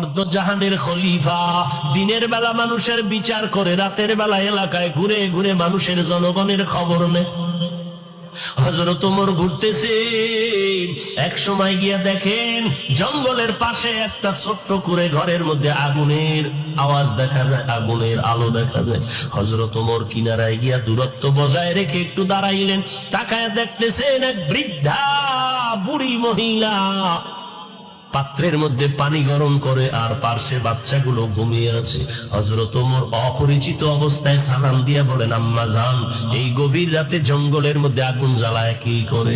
অর্ধজাহানের খলিফা, দিনের বেলা মানুষের বিচার করে, রাতের বেলা এলাকায় ঘুরে ঘুরে মানুষের জনগণের খবর নেয়। হযরত ওমর ঘুরতেছে, এক সময় গিয়া দেখেন জঙ্গলের পাশে একটা ছোট্ট করে ঘরের মধ্যে আগুনের আওয়াজ দেখা যায়, আগুনের আলো দেখা যায়। হযরত ওমর কিনারায় গিয়া দূরত্ব বজায় রেখে একটু দাঁড়াইলেন, তাকায় দেখতেছেন এক বৃদ্ধা বুড়ি মহিলা পাত্রের মধ্যে পানি গরম করে, আর পার্শ্বে বাচ্চাগুলো ঘুমিয়ে আছে। হযরত ওমর অপরিচিত অবস্থায় সালাম দিয়া বলেন, আম্মা জান, এই গভীর রাতে জঙ্গলের মধ্যে আগুন জ্বালায় কি করে?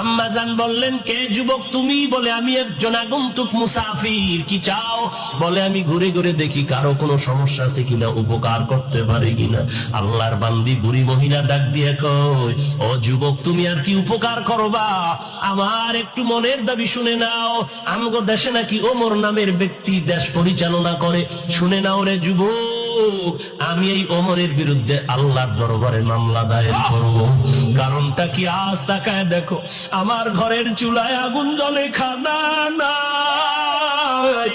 আম্মা জান বললেন, কে যুবক তুমি? বলে, আমি একজন আগন্তুক মুসাফির। কি চাও? বলে, আমি ঘুরে ঘুরে দেখি কারো কোনো সমস্যা আছে কিনা, উপকার করতে পারে কিনা। আল্লাহর বান্দি বুড়ি মহিলা ডাক দিয়ে কই, ও যুবক, তুমি আর কি উপকার করবা? আমার একটু মনের দাবি শুনে নাও। আমগো দেশে নাকি ওমর নামের ব্যক্তি দেশ পরিচালনা করে। শুনে নাও রে যুবক, আমি এই ওমরের বিরুদ্ধে আল্লাহর দরবারে মামলা দায়ের করব। কারণটা কি? আজ তাকায় দেখো, আমার ঘরের চুলায় আগুন জ্বলে, খানা নাই,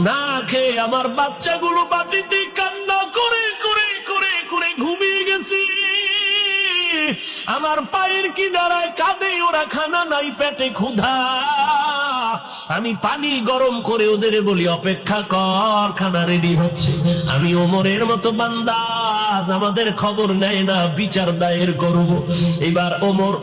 না খেয়ে আমার বাচ্চাগুলো বাটিতে কান্না করে করে করে করে ঘুমিয়ে গেছি। আমার পায়ের কিনারায় কাঁদে, ওরা খানা নাই, পেটে ক্ষুধা। আমি পানি গরম করে ওদের বলি, অপেক্ষা কর, খানা রেডি হচ্ছে। আমি ওমরের মতো বান্দা, আমাদের খবর নেয় না, বিচার দায়ের করব। এবার ওমর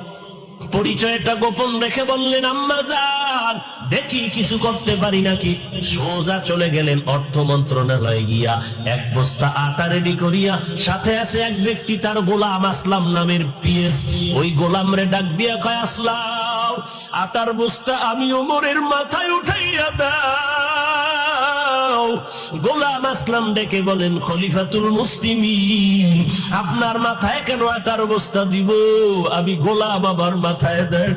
পরিচয়টা গোপন রেখে বললেন, আম্মা জান, দেখি কিছু করতে পারি নাকি। সোজা চলে গেলেন অর্থ মন্ত্রণালয়ে, গিয়া এক বস্তা আটা রেডি করিয়া, সাথে আছে এক ব্যক্তি, তার গোলাম আসলাম নামের পিএস। ওই গোলাম রে ডাক দিয়া কয়, আসলাম, আটার বস্তা আমি ওমরের মাথায় উঠাইয়া দাও। গোলাম আসলাম ডেকে বলেন, খলিফাতুল মুসলিমিন, আপনার মাথায় কেন আটার বস্তা দিব? আমি গোলাম, আমার মাথায় দেন।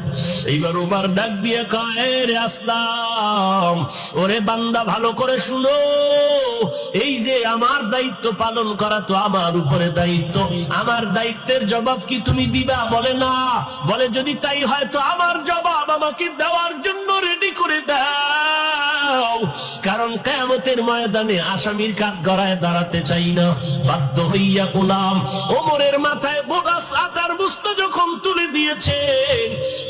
এইবার ওমর ডাক দিয়ে কয়, রে আসলাম, ওরে বান্দা, ভালো করে শুনো, এই যে আমার দায়িত্ব পালন করা তো আমার উপরে দায়িত্ব, আমার দায়িত্বের জবাব কি তুমি দিবা? বলে, না। বলে, যদি তাই হয় তো আমার জবাব আমাকে দেওয়ার জন্য রেডি করে দাও, কারণ কিয়ামতের ময়দানে আসামির কাঠগড়ায় দাঁড়াতে চাই না। বাধ্য হইয়া গোলাম ওমরের মাথায় বোগাস আটার বস্তা যখন তুলে দিয়েছে,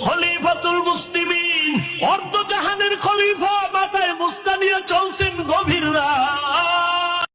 খলিফাতুল মুসলিমিন, অর্ধজাহানের খলিফা, মাথায় বস্তা নিয়ে চলছেন গভীর রাত।